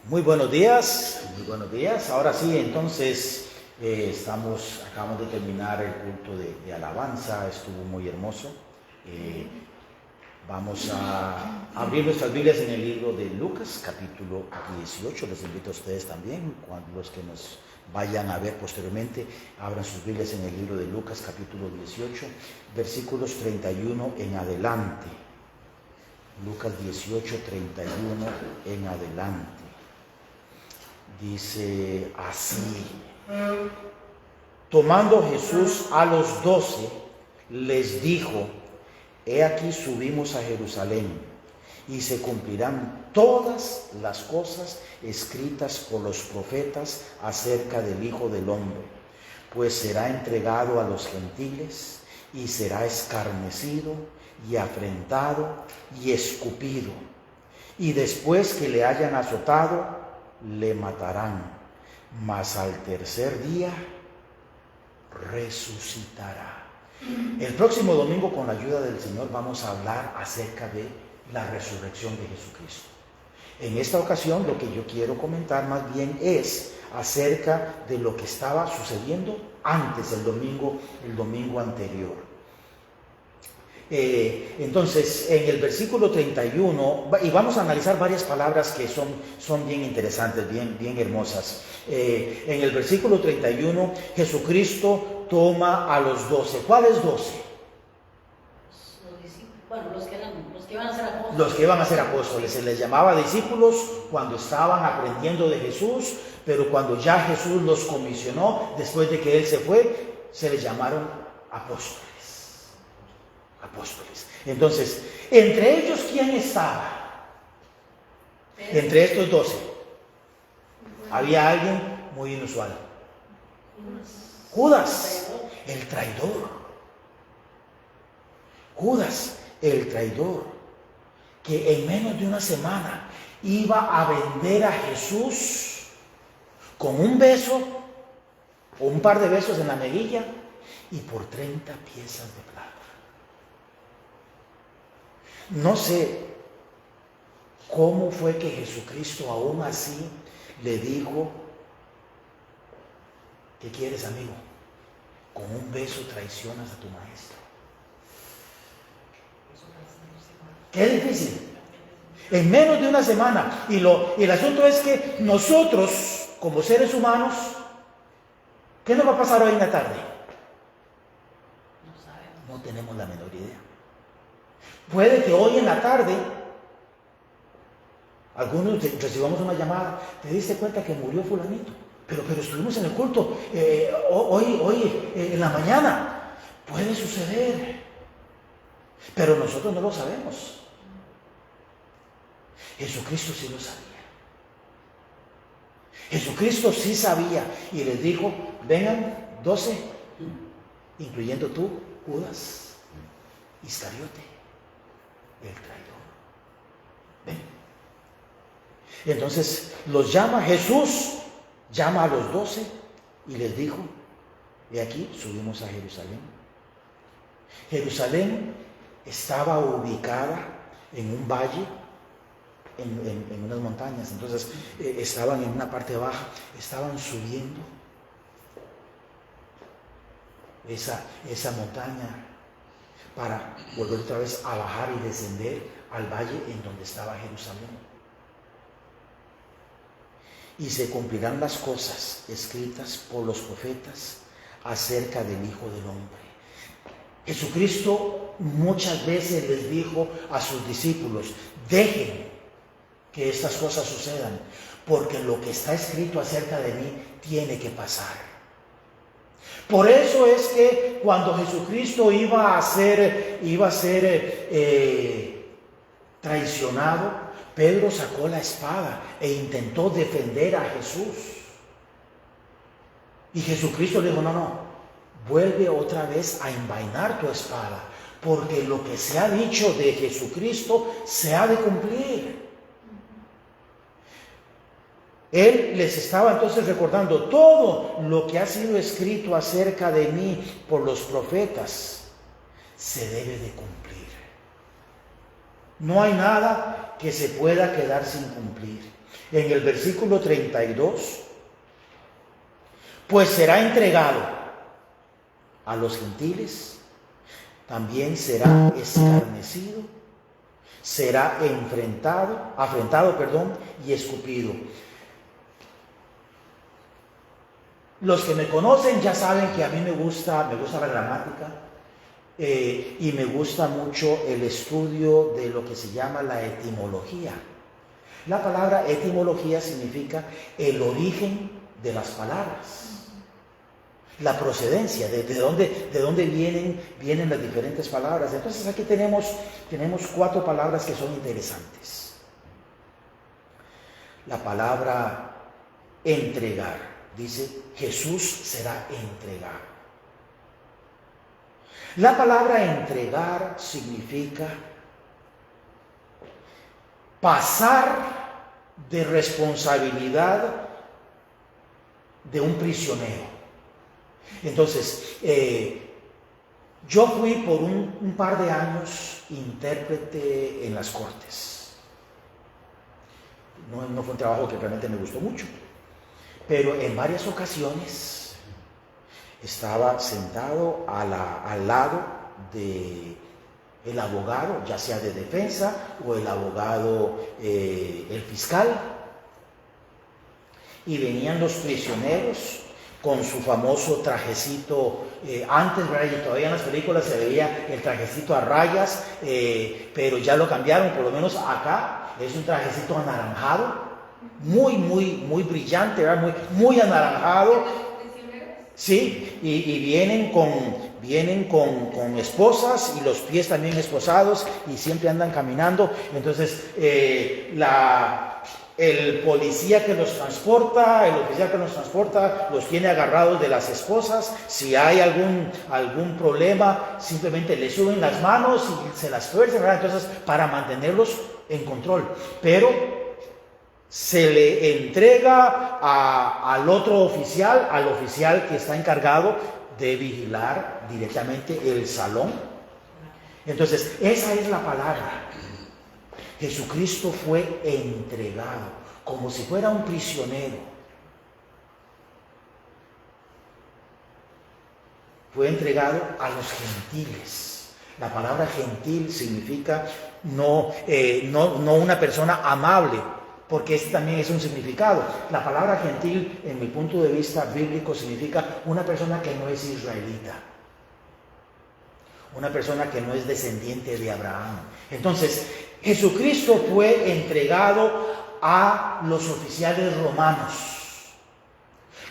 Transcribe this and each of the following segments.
Muy buenos días, muy buenos días. Ahora sí, entonces acabamos de terminar el culto de alabanza, estuvo muy hermoso. Vamos a abrir nuestras Biblias en el libro de Lucas, capítulo 18. Les invito a ustedes también, los que nos vayan a ver posteriormente, abran sus Biblias en el libro de Lucas, capítulo 18, versículos 31 en adelante. Lucas 18, 31 en adelante. Dice así: tomando Jesús a los 12, les dijo: he aquí subimos a Jerusalén, y se cumplirán todas las cosas escritas por los profetas acerca del Hijo del Hombre, pues será entregado a los gentiles, y será escarnecido, y afrentado, y escupido, y después que le hayan azotado, le matarán, mas al tercer día resucitará. El próximo domingo, con la ayuda del Señor, vamos a hablar acerca de la resurrección de Jesucristo. En esta ocasión, lo que yo quiero comentar más bien es acerca de lo que estaba sucediendo antes, el domingo anterior. Entonces, en el versículo 31, y vamos a analizar varias palabras que son bien interesantes, bien hermosas. En el versículo 31, Jesucristo toma a los 12. ¿Cuáles 12? Los que iban a ser apóstoles. Los que iban a ser apóstoles. Se les llamaba discípulos cuando estaban aprendiendo de Jesús, pero cuando ya Jesús los comisionó, después de que Él se fue, se les llamaron apóstoles. Entonces, entre ellos, ¿quién estaba? Entre estos 12 había alguien muy inusual. Judas, el traidor. Judas, el traidor, que en menos de una semana iba a vender a Jesús con un beso o un par de besos en la mejilla y por 30 piezas de plata. No sé cómo fue que Jesucristo aún así le dijo: ¿qué quieres, amigo? Con un beso traicionas a tu maestro. Qué difícil. En menos de una semana. Y el asunto es que nosotros, como seres humanos, ¿qué nos va a pasar hoy en la tarde? No sabemos. No tenemos la menor idea. Puede que hoy en la tarde algunos recibamos una llamada: ¿te diste cuenta que murió fulanito? Pero estuvimos en el culto hoy en la mañana. Puede suceder, pero nosotros no lo sabemos. Jesucristo sí lo sabía. Jesucristo sí sabía y les dijo: vengan 12, incluyendo tú, Judas Iscariote, el traidor. Ven. Entonces los llama Jesús, llama a los 12 y les dijo: he aquí, subimos a Jerusalén. Jerusalén estaba ubicada en un valle, en unas montañas. Entonces estaban en una parte baja, estaban subiendo esa montaña para volver otra vez a bajar y descender al valle en donde estaba Jerusalén. Y se cumplirán las cosas escritas por los profetas acerca del Hijo del Hombre. Jesucristo muchas veces les dijo a sus discípulos: dejen que estas cosas sucedan, porque lo que está escrito acerca de mí tiene que pasar. Por eso es que cuando Jesucristo iba a ser traicionado, Pedro sacó la espada e intentó defender a Jesús. Y Jesucristo le dijo: no, vuelve otra vez a envainar tu espada, porque lo que se ha dicho de Jesucristo se ha de cumplir. Él les estaba entonces recordando: todo lo que ha sido escrito acerca de mí por los profetas se debe de cumplir. No hay nada que se pueda quedar sin cumplir. En el versículo 32, pues será entregado a los gentiles, también será escarnecido, será afrentado, y escupido. Los que me conocen ya saben que a mí me gusta la gramática y me gusta mucho el estudio de lo que se llama la etimología. La palabra etimología significa el origen de las palabras, la procedencia, de dónde vienen las diferentes palabras. Entonces aquí tenemos 4 palabras que son interesantes. La palabra entregar, dice Jesús será entregado. La palabra entregar significa pasar de responsabilidad de un prisionero. Entonces, yo fui por un par de años intérprete en las cortes. No fue un trabajo que realmente me gustó mucho, pero en varias ocasiones estaba sentado al lado del abogado, ya sea de defensa o el abogado, el fiscal, y venían los prisioneros con su famoso trajecito, antes, ¿verdad? Y todavía en las películas se veía el trajecito a rayas, pero ya lo cambiaron, por lo menos acá es un trajecito anaranjado, muy brillante, ¿verdad? Muy anaranjado. Sí, y vienen con esposas y los pies también esposados y siempre andan caminando. Entonces, el policía que los transporta, el oficial que los transporta, los tiene agarrados de las esposas. Si hay algún problema, simplemente le suben las manos y se las tuercen, ¿verdad? Entonces, para mantenerlos en control. Pero se le entrega al otro oficial, al oficial que está encargado de vigilar directamente el salón. Entonces, esa es la palabra. Jesucristo fue entregado como si fuera un prisionero. Fue entregado a los gentiles. La palabra gentil significa no una persona amable, porque este también es un significado. La palabra gentil, en mi punto de vista bíblico, significa una persona que no es israelita, una persona que no es descendiente de Abraham. Entonces, Jesucristo fue entregado a los oficiales romanos,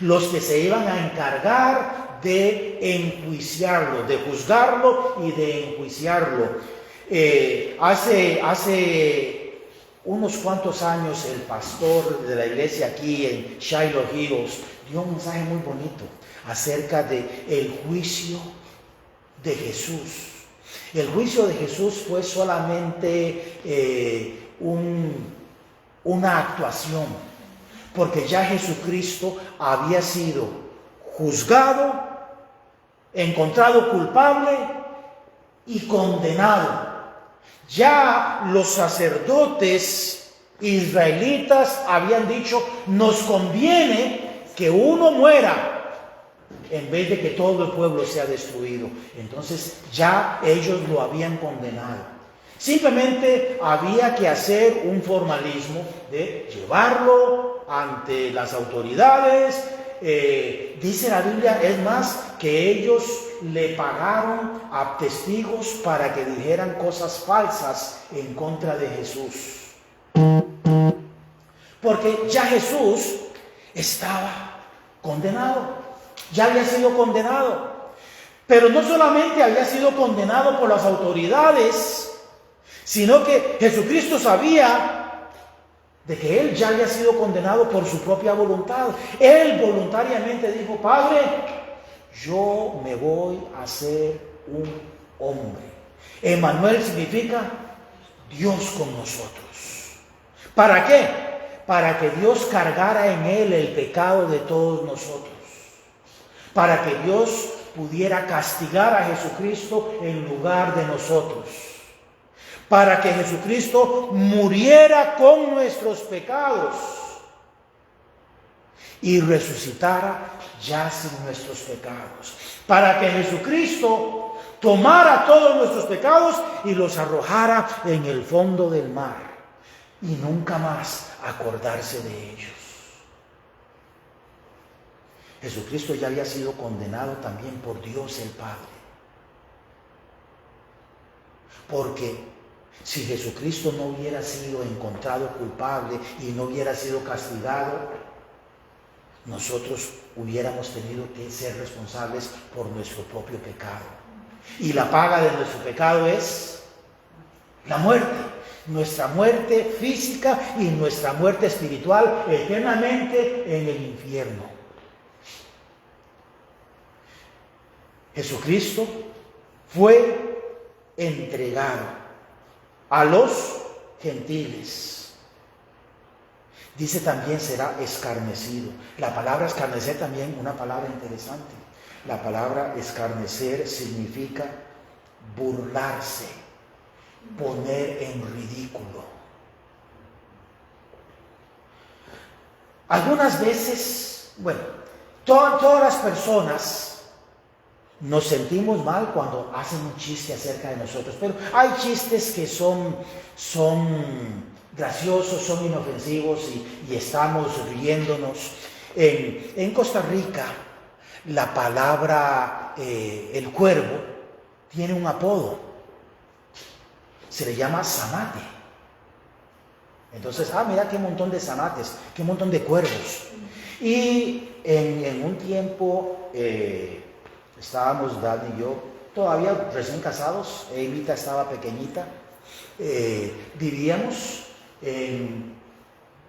los que se iban a encargar de enjuiciarlo, de juzgarlo y de enjuiciarlo. Hace unos cuantos años el pastor de la iglesia aquí en Shiloh Hills dio un mensaje muy bonito acerca del juicio de Jesús. El juicio de Jesús fue solamente una actuación, porque ya Jesucristo había sido juzgado, encontrado culpable y condenado. Ya los sacerdotes israelitas habían dicho: nos conviene que uno muera en vez de que todo el pueblo sea destruido. Entonces ya ellos lo habían condenado. Simplemente había que hacer un formalismo de llevarlo ante las autoridades. Dice la Biblia, es más, que ellos le pagaron a testigos para que dijeran cosas falsas en contra de Jesús. Porque ya Jesús estaba condenado. Ya había sido condenado. Pero no solamente había sido condenado por las autoridades, sino que Jesucristo sabía de que Él ya había sido condenado por su propia voluntad. Él voluntariamente dijo: Padre, yo me voy a hacer un hombre. Emmanuel significa Dios con nosotros. ¿Para qué? Para que Dios cargara en Él el pecado de todos nosotros. Para que Dios pudiera castigar a Jesucristo en lugar de nosotros. para que Jesucristo muriera con nuestros pecados y resucitara ya sin nuestros pecados, para que Jesucristo tomara todos nuestros pecados y los arrojara en el fondo del mar y nunca más acordarse de ellos. Jesucristo ya había sido condenado también por Dios el Padre, porque si Jesucristo no hubiera sido encontrado culpable y no hubiera sido castigado, nosotros hubiéramos tenido que ser responsables por nuestro propio pecado. Y la paga de nuestro pecado es la muerte. Nuestra muerte física y nuestra muerte espiritual eternamente en el infierno. Jesucristo fue entregado a los gentiles. Dice también será escarnecido. La palabra escarnecer también una palabra interesante. La palabra escarnecer significa burlarse, poner en ridículo. Algunas veces, todas las personas nos sentimos mal cuando hacen un chiste acerca de nosotros, pero hay chistes que son graciosos, son inofensivos y estamos riéndonos. En Costa Rica, la palabra el cuervo tiene un apodo, se le llama zanate. Entonces, mira qué montón de zanates, qué montón de cuervos. Y en un tiempo estábamos Dad y yo todavía recién casados, Evita estaba pequeñita, vivíamos en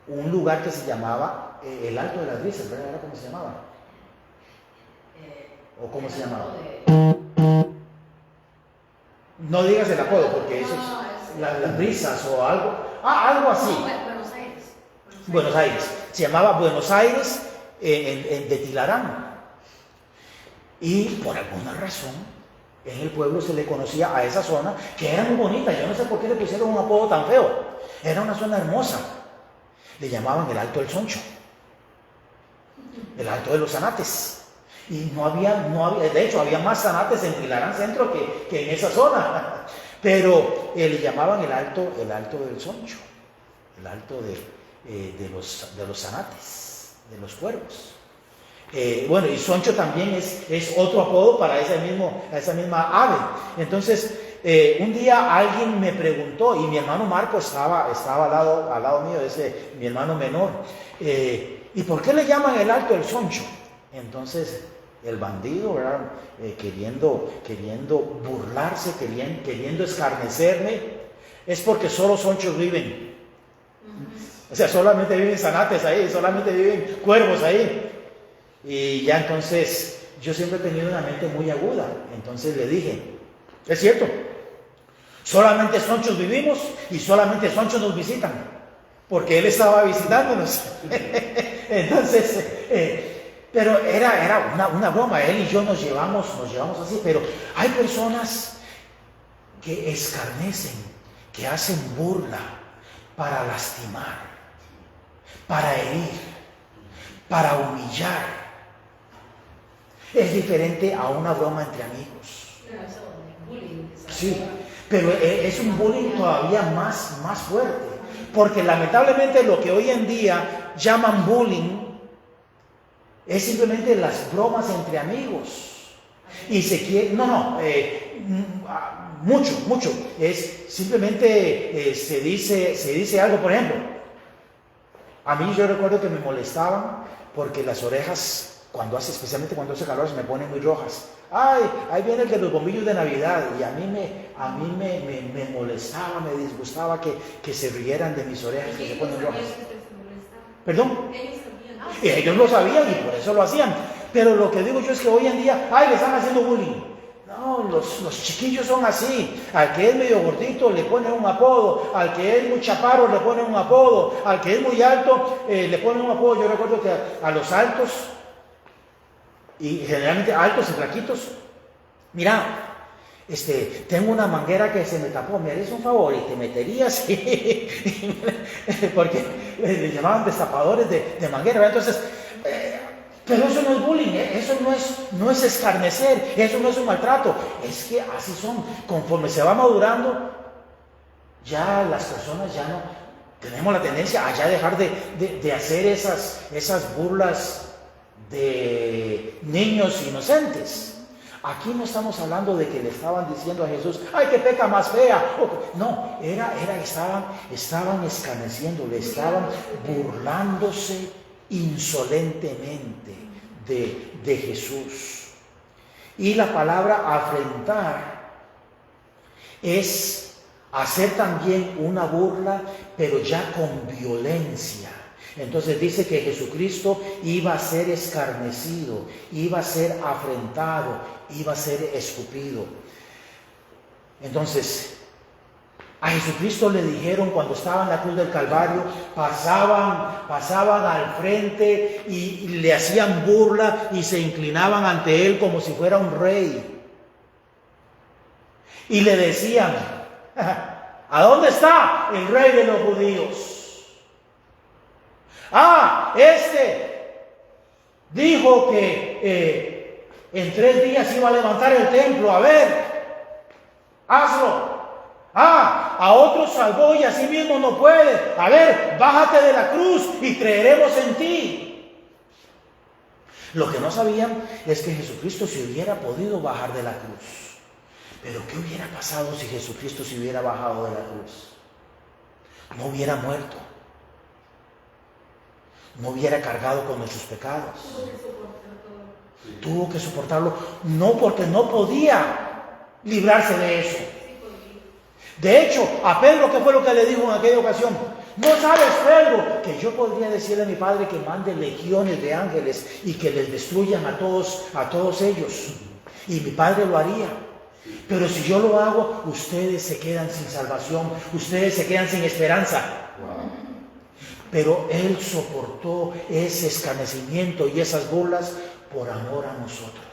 un lugar que se llamaba el Alto de las Brisas, ¿verdad? ¿Cómo se llamaba? ¿O cómo se llamaba? No digas el apodo, porque eso es las brisas o algo. Algo así. Buenos Aires. Buenos Aires. Se llamaba Buenos Aires de Tilarán. Y por alguna razón, en el pueblo se le conocía a esa zona, que era muy bonita. Yo no sé por qué le pusieron un apodo tan feo. Era una zona hermosa. Le llamaban el Alto del Soncho, el Alto de los Zanates. Y no había, de hecho, había más zanates en Tilarán Centro que en esa zona. Pero le llamaban el Alto del Soncho, el Alto de los zanates, de los cuervos. Y Soncho también es otro apodo para esa misma ave. Entonces, un día alguien me preguntó, y mi hermano Marco estaba al lado mío, mi hermano menor, ¿y por qué le llaman el Alto del Soncho? Entonces, el bandido, ¿verdad? Queriendo burlarse, queriendo escarnecerme, es porque solo sonchos viven. O sea, solamente viven zanates ahí, solamente viven cuervos ahí. Y ya entonces, yo siempre he tenido una mente muy aguda. Entonces le dije, es cierto, solamente sonchos vivimos y solamente sonchos nos visitan, porque él estaba visitándonos. Entonces, pero era una broma. Él y yo nos llevamos así. Pero hay personas que escarnecen, que hacen burla para lastimar, para herir, para humillar. Es diferente a una broma entre amigos. Sí, pero es un bullying todavía más fuerte, porque lamentablemente lo que hoy en día llaman bullying es simplemente las bromas entre amigos. Y se quiere, mucho. Es simplemente se dice algo. Por ejemplo, a mí yo recuerdo que me molestaban porque las orejas, especialmente cuando hace calor, se me ponen muy rojas. Ahí viene el de los bombillos de Navidad. Y a mí me molestaba, me disgustaba que se rieran de mis orejas que se ponen rojas. ¿Perdón? Ellos lo sabían y por eso lo hacían. Pero lo que digo yo es que hoy en día, le están haciendo bullying. No, los chiquillos son así. Al que es medio gordito le ponen un apodo, al que es muy chaparro le ponen un apodo, al que es muy alto le ponen un apodo. Yo recuerdo que a los altos, y generalmente altos y flaquitos, mira, tengo una manguera que se me tapó, me harías un favor y te meterías, porque le llamaban destapadores de manguera, ¿verdad? Entonces, pero eso no es bullying, eso no es escarnecer, eso no es un maltrato, es que así son. Conforme se va madurando, ya las personas ya no tenemos la tendencia a ya dejar de hacer esas burlas de niños inocentes. Aquí no estamos hablando de que le estaban diciendo a Jesús, ¡ay, qué peca más fea! No, estaban escarneciendo, le estaban burlándose insolentemente de Jesús. Y la palabra afrentar es hacer también una burla, pero ya con violencia. Entonces dice que Jesucristo iba a ser escarnecido, iba a ser afrentado, iba a ser escupido. Entonces, a Jesucristo le dijeron cuando estaba en la cruz del Calvario, pasaban al frente y le hacían burla y se inclinaban ante él como si fuera un rey. Y le decían, ¿a dónde está el rey de los judíos? Dijo que en 3 días iba a levantar el templo. A ver, hazlo. A otros salvó y así mismo no puede. A ver, bájate de la cruz y creeremos en ti. Lo que no sabían es que Jesucristo se hubiera podido bajar de la cruz. Pero ¿qué hubiera pasado si Jesucristo se hubiera bajado de la cruz? No hubiera muerto. No hubiera cargado con nuestros pecados. Tuvo que soportarlo, no porque no podía librarse de eso. De hecho, a Pedro, ¿qué fue lo que le dijo en aquella ocasión? No sabes, Pedro, que yo podría decirle a mi Padre que mande legiones de ángeles y que les destruyan a todos ellos. Y mi Padre lo haría. Pero si yo lo hago, ustedes se quedan sin salvación, ustedes se quedan sin esperanza. Pero Él soportó ese escarnecimiento y esas burlas por amor a nosotros,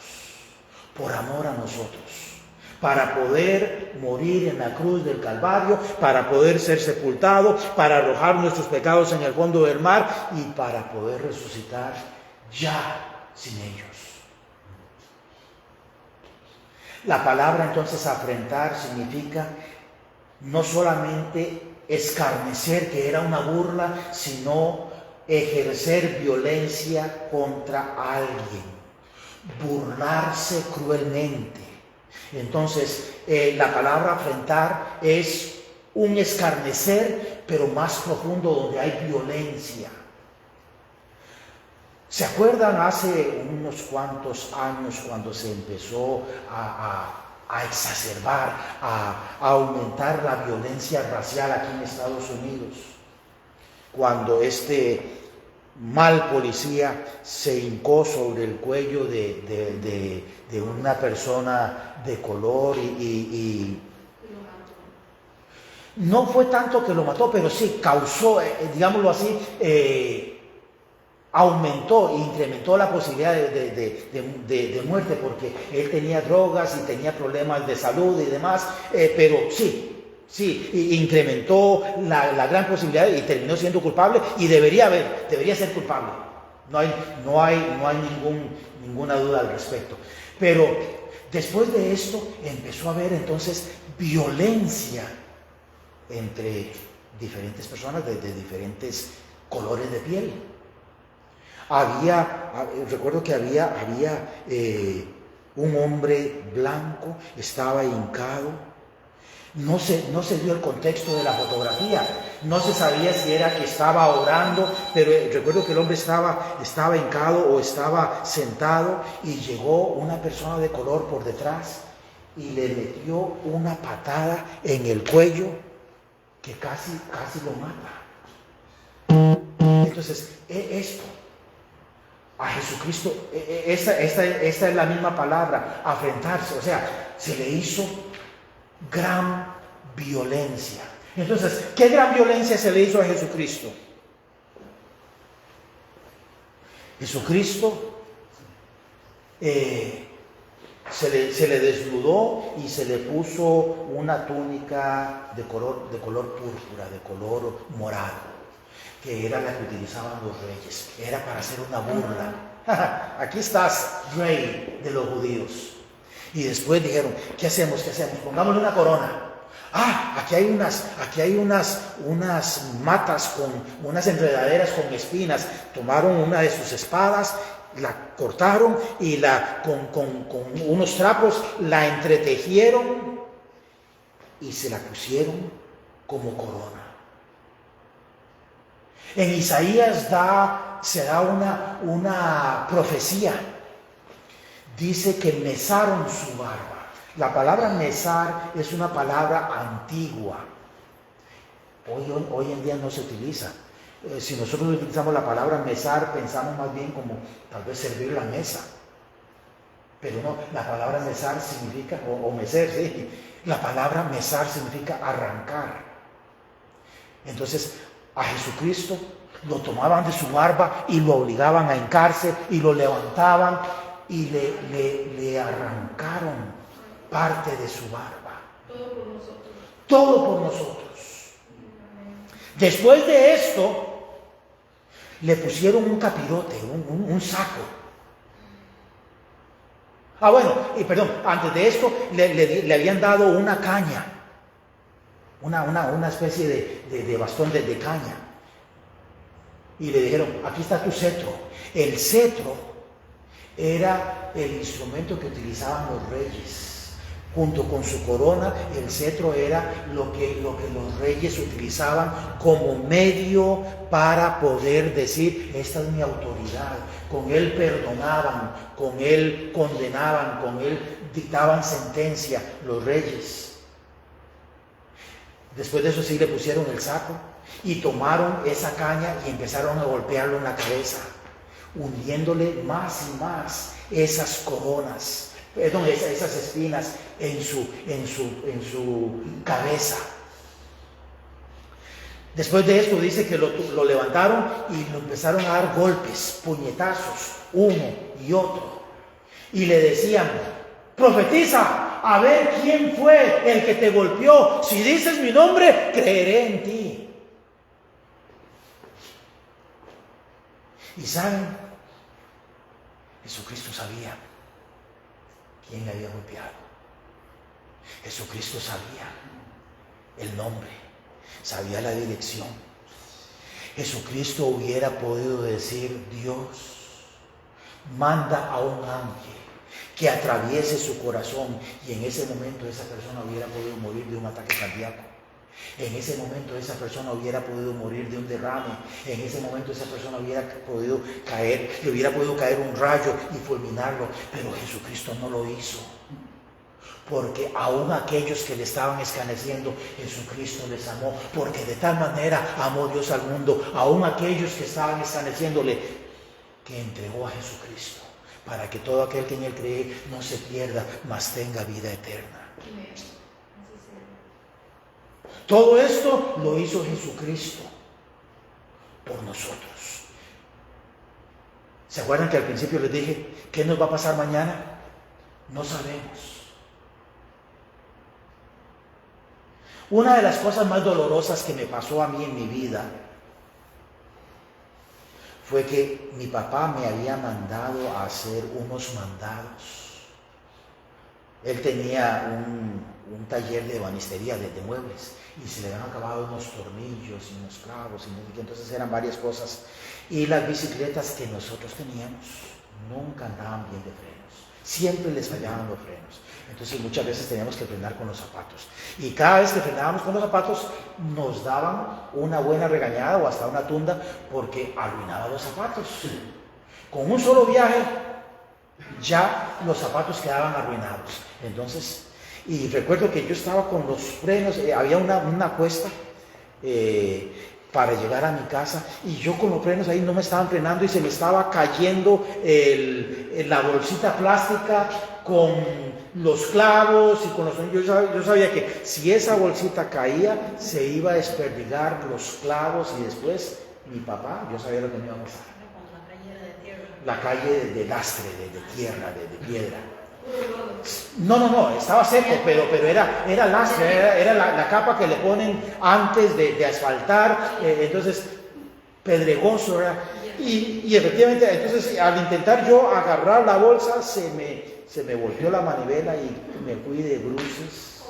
para poder morir en la cruz del Calvario, para poder ser sepultado, para arrojar nuestros pecados en el fondo del mar y para poder resucitar ya sin ellos. La palabra entonces afrentar significa no solamente escarnecer, que era una burla, sino ejercer violencia contra alguien, burlarse cruelmente. Entonces, la palabra afrentar es un escarnecer, pero más profundo, donde hay violencia. ¿Se acuerdan hace unos cuantos años cuando se empezó a exacerbar, a aumentar la violencia racial aquí en Estados Unidos? Cuando mal policía se hincó sobre el cuello de una persona de color y no fue tanto que lo mató, pero sí causó, digámoslo así, aumentó e incrementó la posibilidad de muerte, porque él tenía drogas y tenía problemas de salud y demás, pero sí, incrementó la gran posibilidad y terminó siendo culpable y debería ser culpable. No hay ninguna duda al respecto. Pero después de esto empezó a haber entonces violencia entre diferentes personas de diferentes colores de piel. Recuerdo que había un hombre blanco, estaba hincado. No se dio el contexto de la fotografía, no se sabía si era que estaba orando, pero recuerdo que el hombre estaba hincado o estaba sentado y llegó una persona de color por detrás y le metió una patada en el cuello que casi lo mata. Entonces, esto a Jesucristo, esta es la misma palabra, afrentarse, o sea, se le hizo gran violencia. Entonces, ¿qué gran violencia se le hizo a Jesucristo? Jesucristo se le desnudó y se le puso una túnica de color púrpura, de color morado, que era la que utilizaban los reyes. Era para hacer una burla. Aquí estás, rey de los judíos. Y después dijeron, ¿qué hacemos? Pongámosle una corona. Aquí hay unas matas con unas enredaderas con espinas. Tomaron una de sus espadas, la cortaron y con unos trapos la entretejieron y se la pusieron como corona. En Isaías se da una profecía. Dice que mesaron su barba. La palabra mesar es una palabra antigua. Hoy en día no se utiliza. Si nosotros utilizamos la palabra mesar, pensamos más bien como tal vez servir la mesa. Pero no, la palabra mesar significa, o meser, sí. La palabra mesar significa arrancar. Entonces, a Jesucristo lo tomaban de su barba y lo obligaban a hincarse y lo levantaban y le arrancaron parte de su barba. Todo por nosotros. Todo por nosotros. Después de esto, le pusieron un capirote, un saco. Antes de esto le habían dado una caña, una especie de bastón de caña. Y le dijeron, aquí está tu cetro. El cetro era el instrumento que utilizaban los reyes. Junto con su corona, el cetro era lo que los reyes utilizaban como medio para poder decir, esta es mi autoridad. Con él perdonaban, con él condenaban, con él dictaban sentencia los reyes. Después de eso sí le pusieron el saco y tomaron esa caña y empezaron a golpearlo en la cabeza, hundiéndole más y más esas coronas, esas espinas en su cabeza. Después de esto dice que lo levantaron y lo empezaron a dar golpes, puñetazos, uno y otro. Y le decían, profetiza, a ver quién fue el que te golpeó. Si dices mi nombre, creeré en ti. Y saben, Jesucristo sabía quién le había golpeado. Jesucristo sabía el nombre, sabía la dirección. Jesucristo hubiera podido decir, Dios, manda a un ángel que atraviese su corazón, y en ese momento esa persona hubiera podido morir de un ataque cardíaco. En ese momento esa persona hubiera podido morir de un derrame. En ese momento esa persona hubiera podido caer, le hubiera podido caer un rayo y fulminarlo. Pero Jesucristo no lo hizo. Porque aún aquellos que le estaban escarneciendo, Jesucristo les amó. Porque de tal manera amó Dios al mundo, aún aquellos que estaban escarneciéndole, que entregó a Jesucristo, para que todo aquel que en él cree no se pierda, mas tenga vida eterna. Todo esto lo hizo Jesucristo por nosotros. ¿Se acuerdan que al principio les dije, ¿qué nos va a pasar mañana? No sabemos. Una de las cosas más dolorosas que me pasó a mí en mi vida fue que mi papá me había mandado a hacer unos mandados. Él tenía un taller de ebanistería, de muebles, y se le habían acabado unos tornillos y unos clavos, y entonces eran varias cosas. Y las bicicletas que nosotros teníamos nunca andaban bien de frenos, siempre les fallaban los frenos. Entonces muchas veces teníamos que frenar con los zapatos. Y cada vez que frenábamos con los zapatos nos daban una buena regañada o hasta una tunda porque arruinaban los zapatos. Con un solo viaje ya los zapatos quedaban arruinados. Entonces, y recuerdo que yo estaba con los frenos, había una cuesta para llegar a mi casa, y yo con los frenos ahí no me estaban frenando y se me estaba cayendo la bolsita plástica con los clavos y con los... Yo sabía que si esa bolsita caía se iba a desperdigar los clavos, y después mi papá, yo sabía lo que me iba a pasar. La calle era de tierra. La calle de lastre, de tierra, de piedra. No, estaba seco, pero era lastre, era la capa que le ponen antes de asfaltar, entonces pedregoso, ¿verdad? Y efectivamente, entonces al intentar yo agarrar la bolsa, se me volteó la manivela y me fui de bruces.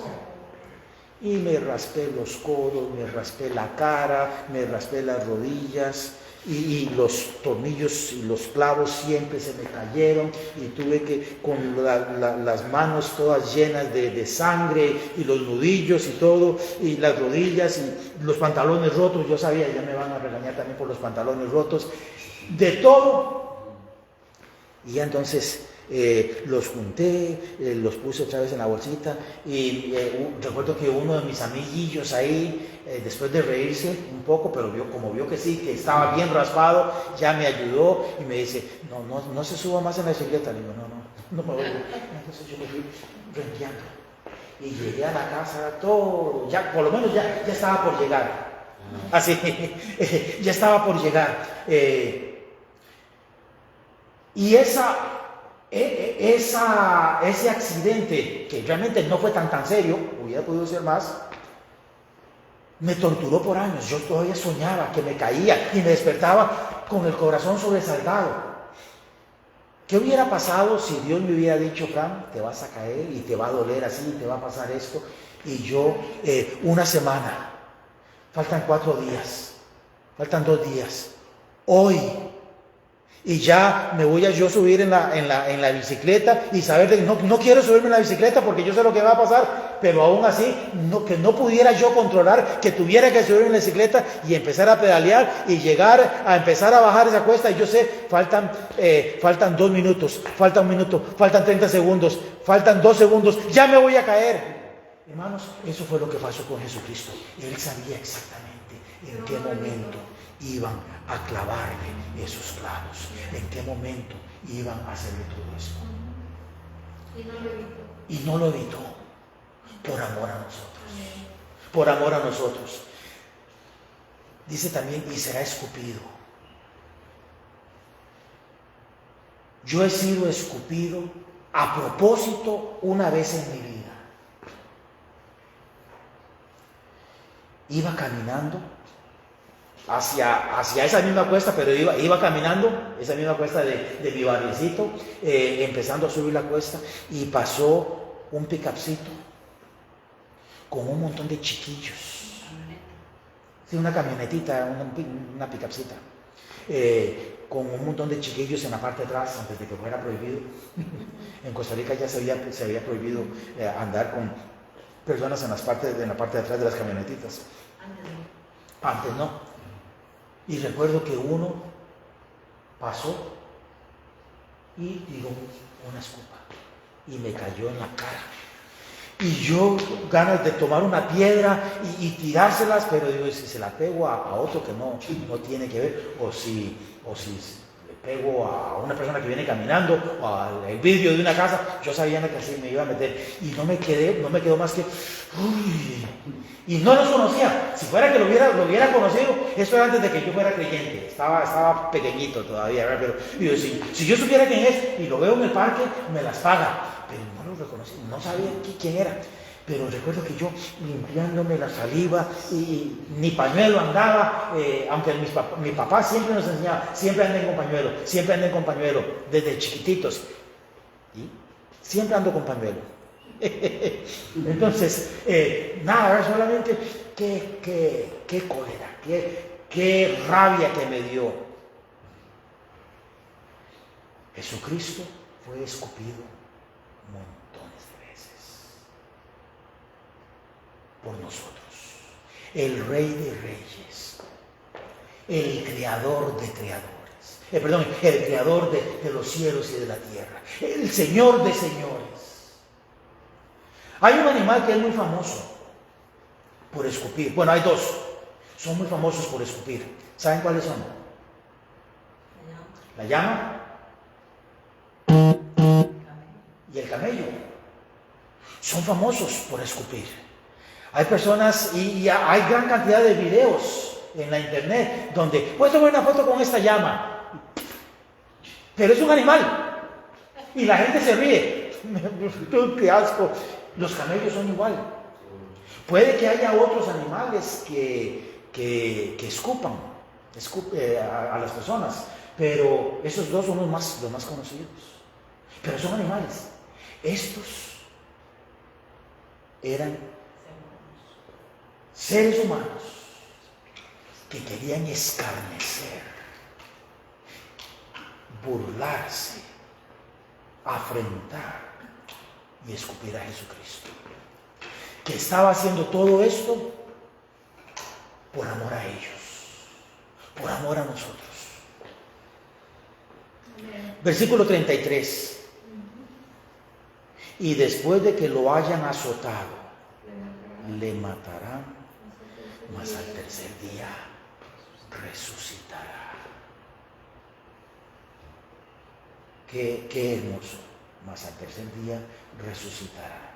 Y me raspé los codos, me raspé la cara, me raspé las rodillas y los tornillos y los clavos siempre se me cayeron y tuve que, con las manos todas llenas de sangre y los nudillos y todo, y las rodillas y los pantalones rotos, yo sabía, ya me van a regañar también por los pantalones rotos, de todo. Y ya entonces los junté, los puse otra vez en la bolsita y recuerdo que uno de mis amiguillos ahí, después de reírse un poco, pero como vio que sí, que estaba bien raspado, ya me ayudó y me dice, no se suba más en la bicicleta. Le digo, no me voy. Entonces yo me fui renqueando y llegué a la casa todo, ya por lo menos ya estaba por llegar. Así, ya estaba por llegar. Y ese accidente, que realmente no fue tan serio, hubiera podido ser más, me torturó por años. Yo todavía soñaba que me caía y me despertaba con el corazón sobresaltado. ¿Qué hubiera pasado si Dios me hubiera dicho, Fran, te vas a caer y te va a doler así, y te va a pasar esto? Y yo, una semana, faltan 4 días, faltan 2 días, hoy, y ya me voy a yo subir en la bicicleta y saber que no quiero subirme en la bicicleta porque yo sé lo que va a pasar, pero aún así que no pudiera yo controlar, que tuviera que subirme en la bicicleta y empezar a pedalear y llegar a empezar a bajar esa cuesta. Y yo sé, faltan 2 minutos, falta 1 minuto, faltan 30 segundos, faltan 2 segundos, ya me voy a caer. Hermanos, eso fue lo que pasó con Jesucristo. Él sabía exactamente en qué momento iban a clavarle esos clavos, en qué momento iban a hacerle todo esto. Y no lo evitó por amor a nosotros. Por amor a nosotros. Dice también, y será escupido. Yo he sido escupido a propósito una vez en mi vida. Iba caminando hacia esa misma cuesta, pero iba caminando esa misma cuesta de mi barriecito, empezando a subir la cuesta, y pasó un pickupcito con un montón de chiquillos. Sí, una camionetita, una pickupcita, con un montón de chiquillos en la parte de atrás, antes de que fuera prohibido. En Costa Rica ya se había prohibido andar con personas en la parte de atrás de las camionetitas. Antes no. Y recuerdo que uno pasó y tiró una escoba y me cayó en la cara. Y yo, ganas de tomar una piedra y tirárselas, pero digo, si se la pego a otro que no tiene que ver, o si le pego a una persona que viene caminando, o al vidrio de una casa, yo sabía que así me iba a meter. Y no me quedó más que, uy. Y no los conocía. Si fuera que lo hubiera conocido, esto era antes de que yo fuera creyente. Estaba pequeñito todavía, ¿verdad? Pero digo, si yo supiera quién es y lo veo en el parque, me las paga. Pero no lo reconocí, no sabía quién era. Pero recuerdo que yo, limpiándome la saliva, y ni pañuelo andaba, aunque mi papá siempre nos enseñaba, siempre anden con pañuelo, desde chiquititos. Y siempre ando con pañuelo. Entonces, nada, solamente qué cólera, qué rabia que me dio. Jesucristo fue escupido montones de veces por nosotros. El Rey de Reyes, el Creador de creadores, el Creador de los cielos y de la tierra, el Señor de señores. Hay un animal que es muy famoso por escupir. Bueno, hay 2. Son muy famosos por escupir. ¿Saben cuáles son? La llama y el camello. Son famosos por escupir. Hay personas y hay gran cantidad de videos en la internet donde puedes tomar una foto con esta llama, pero es un animal y la gente se ríe. ¡Qué asco! Los camellos son igual. Puede que haya otros animales que escupan a las personas, pero esos dos son los más conocidos. Pero son animales. Estos eran seres humanos que querían escarnecer, burlarse, afrentar y escupir a Jesucristo, que estaba haciendo todo esto por amor a ellos, por amor a nosotros. Versículo 33. Y después de que lo hayan azotado, le matarán, mas al tercer día resucitará. Qué hermoso. Mas al tercer día resucitará.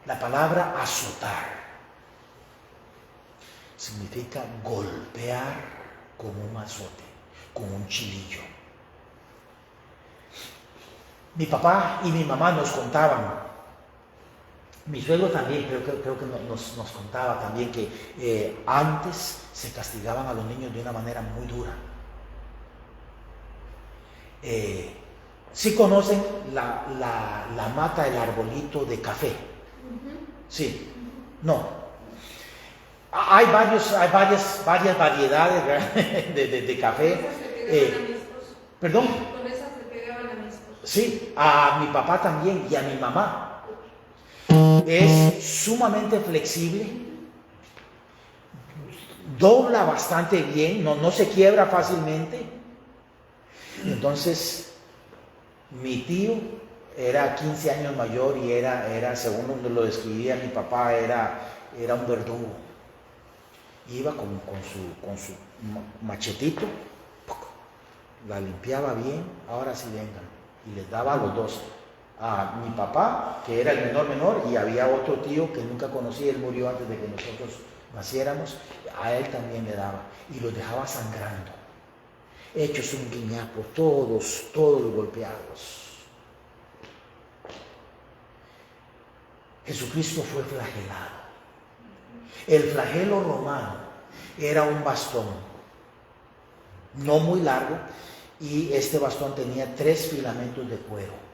La palabra azotar significa golpear con un azote, con un chilillo. Mi papá y mi mamá nos contaban, mi suegro también, creo que nos contaba también que antes se castigaban a los niños de una manera muy dura. ¿Sí conocen la mata, el arbolito de café? Sí, no. Hay varias variedades, ¿verdad? de café. ¿Perdón? Con esas le pegaban a mi esposo. Sí, a mi papá también y a mi mamá. Es sumamente flexible, dobla bastante bien, no se quiebra fácilmente. Entonces, mi tío era 15 años mayor y era según donde lo describía mi papá, era un verdugo. Iba con su machetito, la limpiaba bien, ahora sí vengan, y les daba a los dos. A mi papá, que era el menor, y había otro tío que nunca conocí, él murió antes de que nosotros naciéramos, a él también le daba, y los dejaba sangrando, hechos un guiñapo, todos golpeados. Jesucristo fue flagelado. El flagelo romano era un bastón, no muy largo, y este bastón tenía 3 filamentos de cuero,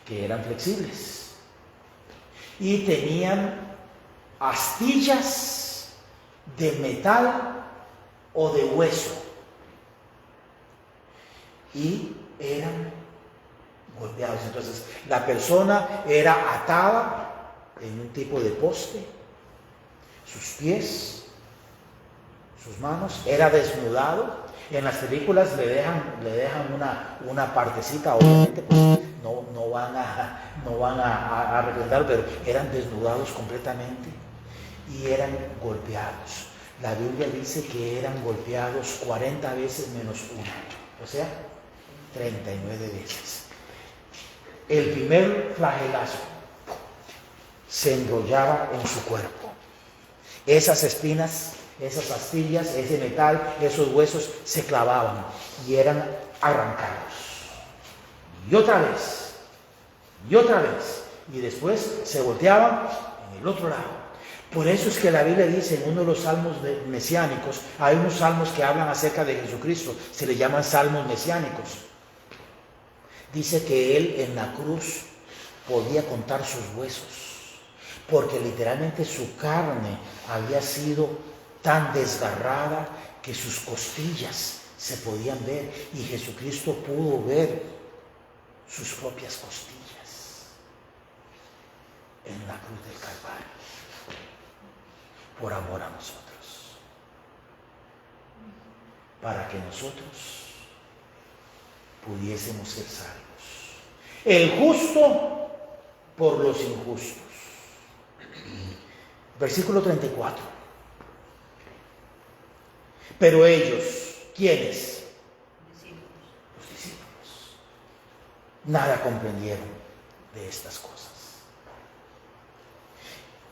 que eran flexibles, y tenían astillas de metal o de hueso, y eran golpeados. Entonces la persona era atada en un tipo de poste, sus pies, sus manos, era desnudado. En las películas le dejan una partecita, obviamente pues no van a representar, pero eran desnudados completamente y eran golpeados. La Biblia dice que eran golpeados 40 veces menos una, o sea, 39 veces. El primer flagelazo se enrollaba en su cuerpo. Esas espinas, esas astillas, ese metal, esos huesos se clavaban y eran arrancados. Y otra vez, y después se volteaban en el otro lado. Por eso es que la Biblia dice en uno de los salmos mesiánicos, hay unos salmos que hablan acerca de Jesucristo, se le llaman salmos mesiánicos. Dice que Él en la cruz podía contar sus huesos, porque literalmente su carne había sido tan desgarrada que sus costillas se podían ver, y Jesucristo pudo ver sus propias costillas en la cruz del Calvario, por amor a nosotros, para que nosotros pudiésemos ser salvos. El justo por los injustos. Versículo 34. Pero ellos, ¿quiénes? Los discípulos. Nada comprendieron de estas cosas.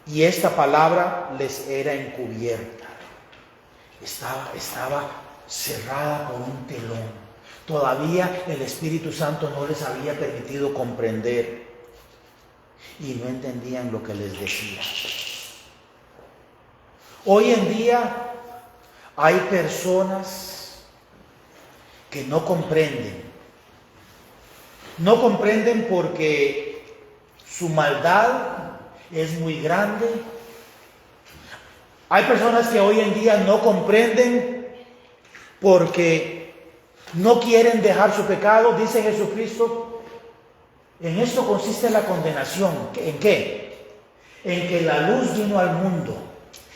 Y esta palabra les era encubierta. Estaba cerrada por un telón. Todavía el Espíritu Santo no les había permitido comprender y no entendían lo que les decía. Hoy en día hay personas que no comprenden. No comprenden porque su maldad es muy grande. Hay personas que hoy en día no comprenden porque no quieren dejar su pecado. Dice Jesucristo, en esto consiste la condenación. ¿En qué? En que la luz vino al mundo.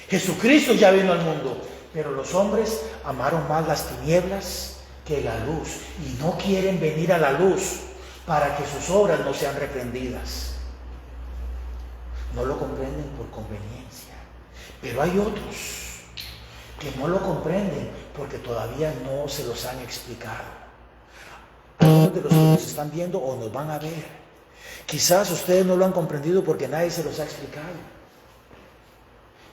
Jesucristo ya vino al mundo, pero los hombres amaron más las tinieblas que la luz y no quieren venir a la luz para que sus obras no sean reprendidas. No lo comprenden por conveniencia, pero hay otros que no lo comprenden porque todavía no se los han explicado. Algunos de los que nos están viendo o nos van a ver, quizás ustedes no lo han comprendido porque nadie se los ha explicado,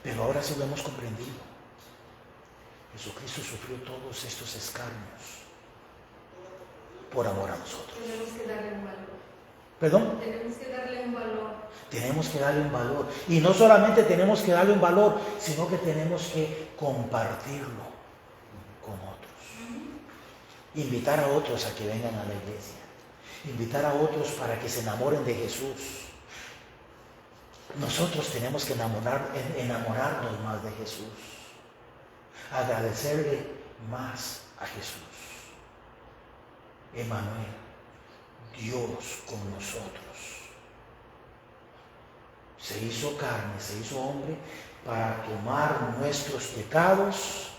pero ahora sí lo hemos comprendido. Jesucristo sufrió todos estos escarnios por amor a nosotros. Tenemos que darle un valor. ¿Perdón? Tenemos que darle un valor. Tenemos que darle un valor. Y no solamente tenemos que darle un valor, sino que tenemos que compartirlo con otros. Invitar a otros a que vengan a la iglesia. Invitar a otros para que se enamoren de Jesús. Nosotros tenemos que enamorarnos más de Jesús. Agradecerle más a Jesús. Emmanuel, Dios con nosotros. Se hizo carne, se hizo hombre para tomar nuestros pecados,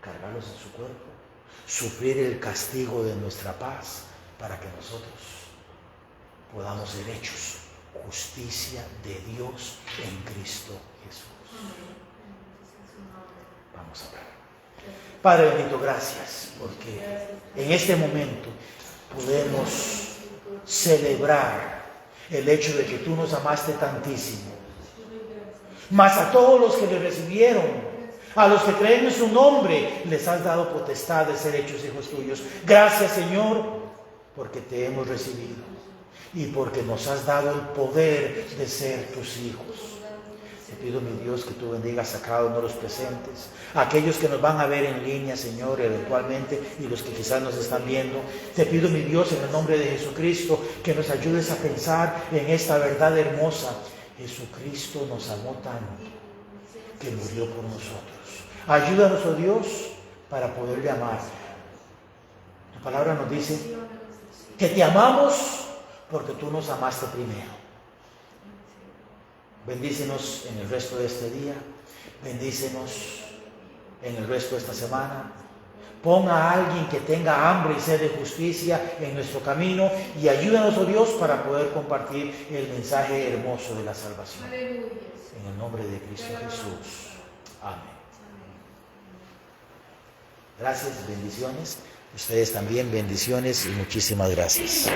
cargarlos en su cuerpo, sufrir el castigo de nuestra paz para que nosotros podamos ser hechos justicia de Dios en Cristo Jesús. Vamos a orar. Padre bendito, gracias porque en este momento podemos celebrar el hecho de que tú nos amaste tantísimo. Mas a todos los que le recibieron, a los que creen en su nombre, les has dado potestad de ser hechos hijos tuyos. Gracias, Señor, porque te hemos recibido y porque nos has dado el poder de ser tus hijos. Te pido, mi Dios, que tú bendigas a cada uno de los presentes, a aquellos que nos van a ver en línea, Señor, eventualmente, y los que quizás nos están viendo. Te pido, mi Dios, en el nombre de Jesucristo, que nos ayudes a pensar en esta verdad hermosa. Jesucristo nos amó tanto que murió por nosotros. Ayúdanos, oh Dios, para poderle amar. Tu palabra nos dice que te amamos porque tú nos amaste primero. Bendícenos en el resto de este día, bendícenos en el resto de esta semana. Pon a alguien que tenga hambre y sed de justicia en nuestro camino y ayúdanos, oh Dios, para poder compartir el mensaje hermoso de la salvación. En el nombre de Cristo Jesús. Amén. Gracias, bendiciones. Ustedes también, bendiciones y muchísimas gracias.